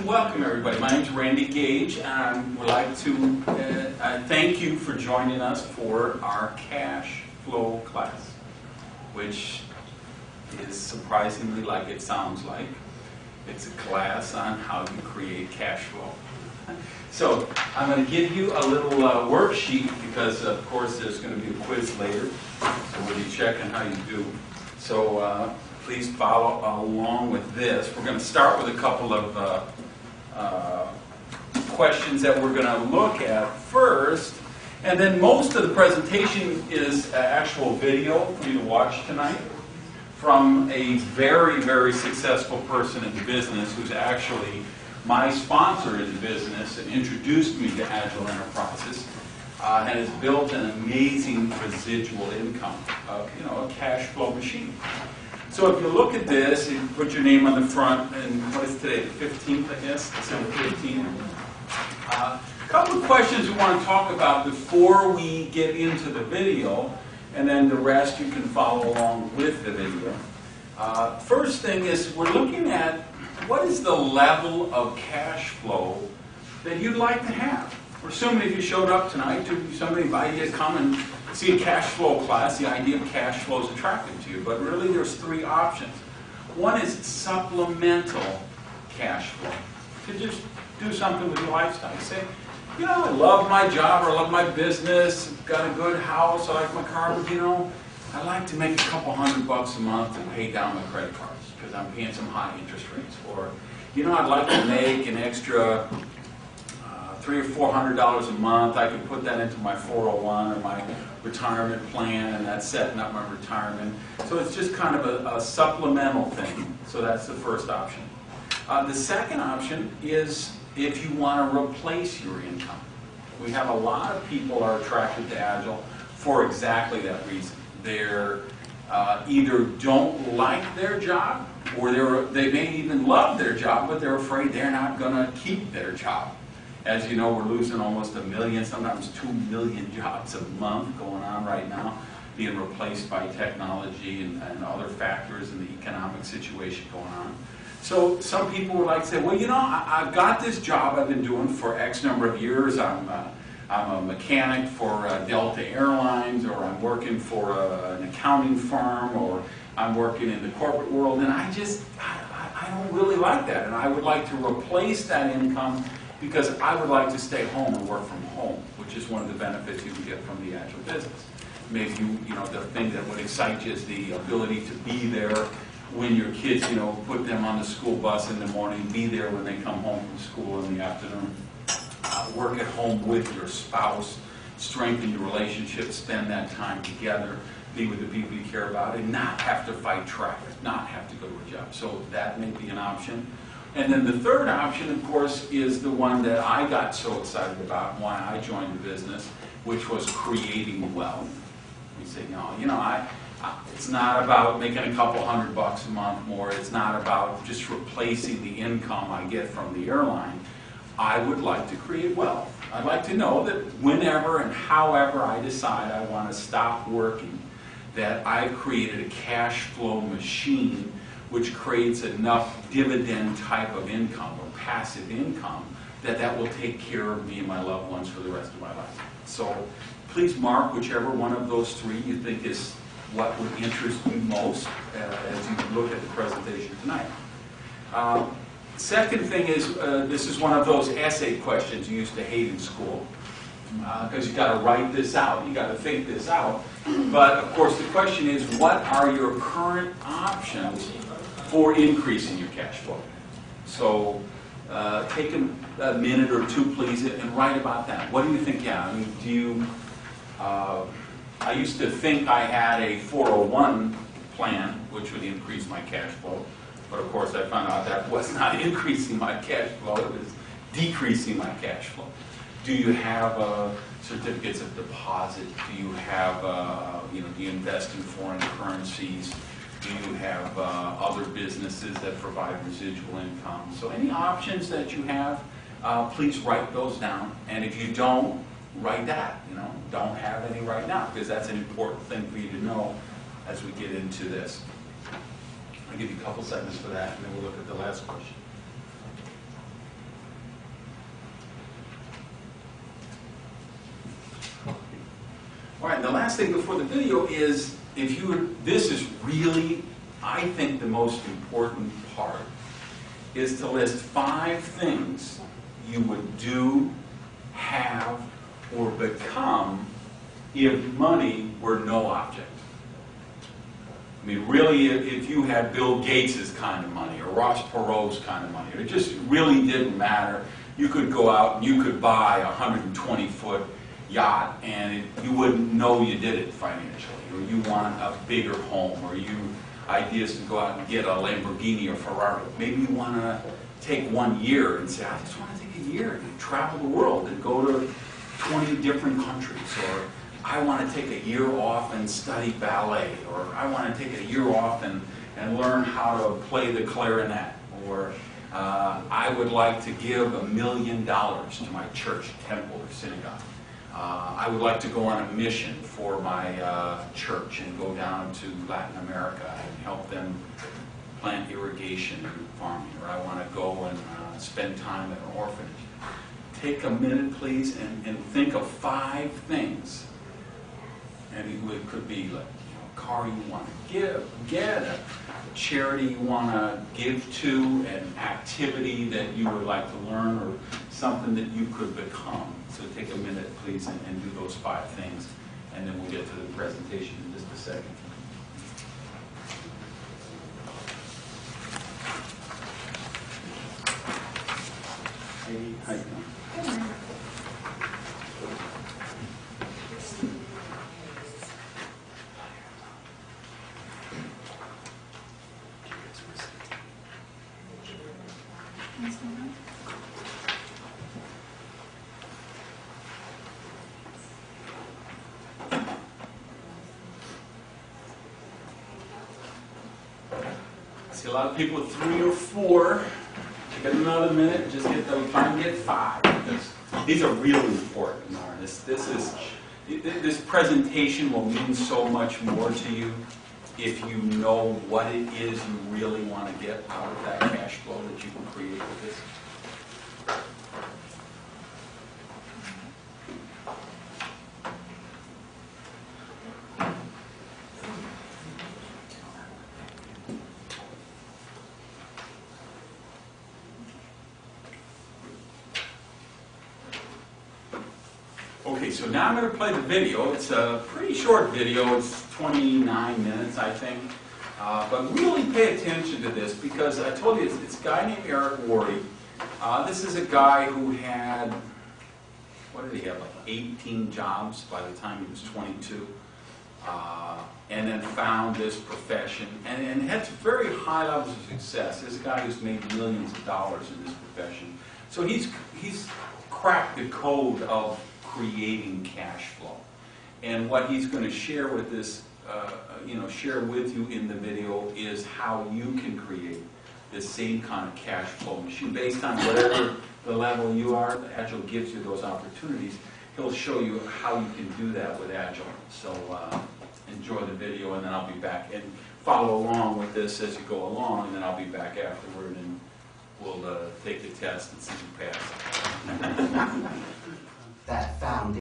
to welcome everybody. My name is Randy Gage, and I would like to thank you for joining us for our cash flow class, which is surprisingly like it sounds like. It's a class on how to create cash flow. So I'm going to give you a little worksheet because, of course, there's going to be a quiz later, so we'll be checking how you do. So please follow along with this. We're going to start with a couple of questions that we're going to look at first, and then most of the presentation is actual video for you to watch tonight from a very, very successful person in the business who's actually my sponsor in the business and introduced me to Agile Enterprises and has built an amazing residual income, a cash flow machine. So if you look at this, you put your name on the front, and what is today, the 15th, I guess, December 15th. A couple of questions we want to talk about before we get into the video, and then the rest you can follow along with the video. First thing is we're looking at what is the level of cash flow that you'd like to have. We're assuming if you showed up tonight, somebody invited you to come and see a cash flow class, the idea of cash flow is attractive to you. But really there's three options. One is supplemental cash flow. To just do something with your lifestyle. You say, I love my job, or I love my business, got a good house, I like my car, but I'd like to make a couple $100 a month to pay down my credit cards because I'm paying some high interest rates. Or, I'd like to make an extra $300 or $400 a month. I could put that into my 401 or my retirement plan, and that's setting up my retirement. So it's just kind of a supplemental thing. So that's the first option. The second option is if you want to replace your income. We have a lot of people are attracted to Agile for exactly that reason. They're either don't like their job, or they may even love their job, but they're afraid they're not going to keep their job. As you know, we're losing almost 1 million, sometimes 2 million jobs a month going on right now, being replaced by technology and other factors in the economic situation going on. So some people would like to say, well, I've got this job I've been doing for X number of years. I'm a mechanic for Delta Airlines, or I'm working for an accounting firm, or I'm working in the corporate world, and I don't really like that, and I would like to replace that income because I would like to stay home and work from home, which is one of the benefits you can get from the Agile business. Maybe the thing that would excite you is the ability to be there when your kids, put them on the school bus in the morning, be there when they come home from school in the afternoon. Work at home with your spouse, strengthen your relationship, spend that time together, be with the people you care about, and not have to fight traffic, not have to go to a job. So that may be an option. And then the third option, of course, is the one that I got so excited about, why I joined the business, which was creating wealth. You say, it's not about making a couple $100 a month more. It's not about just replacing the income I get from the airline. I would like to create wealth. I'd like to know that whenever and however I decide I want to stop working, that I've created a cash flow machine which creates enough dividend type of income or passive income that will take care of me and my loved ones for the rest of my life. So please mark whichever one of those three you think is what would interest you most as you look at the presentation tonight. Second thing is, this is one of those essay questions you used to hate in school, because you got to write this out, you got to think this out. But of course the question is, what are your current options for increasing your cash flow? So take a minute or two, please, and write about that. What do you think? I used to think I had a 401 plan, which would increase my cash flow. But of course I found out that was not increasing my cash flow, it was decreasing my cash flow. Do you have certificates of deposit? Do you have, do you invest in foreign currencies? Do you have other businesses that provide residual income? So any options that you have, please write those down. And if you don't, write that. Don't have any right now, because that's an important thing for you to know as we get into this. I'll give you a couple seconds for that, and then we'll look at the last question. last thing before the video is, this is really, I think, the most important part, is to list 5 things you would do, have, or become if money were no object. I mean, really, if you had Bill Gates' kind of money, or Ross Perot's kind of money, it just really didn't matter. You could go out and you could buy a 120-foot yacht, and you wouldn't know you did it financially. Or you want a bigger home, or ideas to go out and get a Lamborghini or Ferrari. Maybe you want to take 1 year and say, I just want to take a year and travel the world and go to 20 different countries. Or I want to take a year off and study ballet. Or I want to take a year off and learn how to play the clarinet. Or I would like to give $1 million to my church, temple, or synagogue. I would like to go on a mission for my church and go down to Latin America and help them plant irrigation and farming. Or I want to go and spend time at an orphanage. Take a minute, please, and think of 5 things. And it could be like a car you want to get, a charity you want to give to, an activity that you would like to learn, or something that you could become. So take a minute, please, and do those 5 things, and then we'll get to the presentation in just a second. Hey, how you doing? Good morning. I see a lot of people with 3 or 4. Get another minute, just try and get 5. Because these are really important. This presentation will mean so much more to you if you know what it is you really want to get out of that cash flow that you can create with this. Okay, so now I'm going to play the video. It's a pretty short video. It's 29 minutes, I think. But really pay attention to this, because I told you it's a guy named Eric Worre. This is a guy who had, what did he have, like 18 jobs by the time he was 22. And then found this profession and had very high levels of success. This is a guy who's made millions of dollars in this profession. So he's cracked the code of creating cash flow. And what he's going to share with this, share with you in the video is how you can create this same kind of cash flow machine based on whatever the level you are. Agile gives you those opportunities. He'll show you how you can do that with Agile. So enjoy the video, and then I'll be back and follow along with this as you go along, and then I'll be back afterward and we'll take the test and see if you pass. That found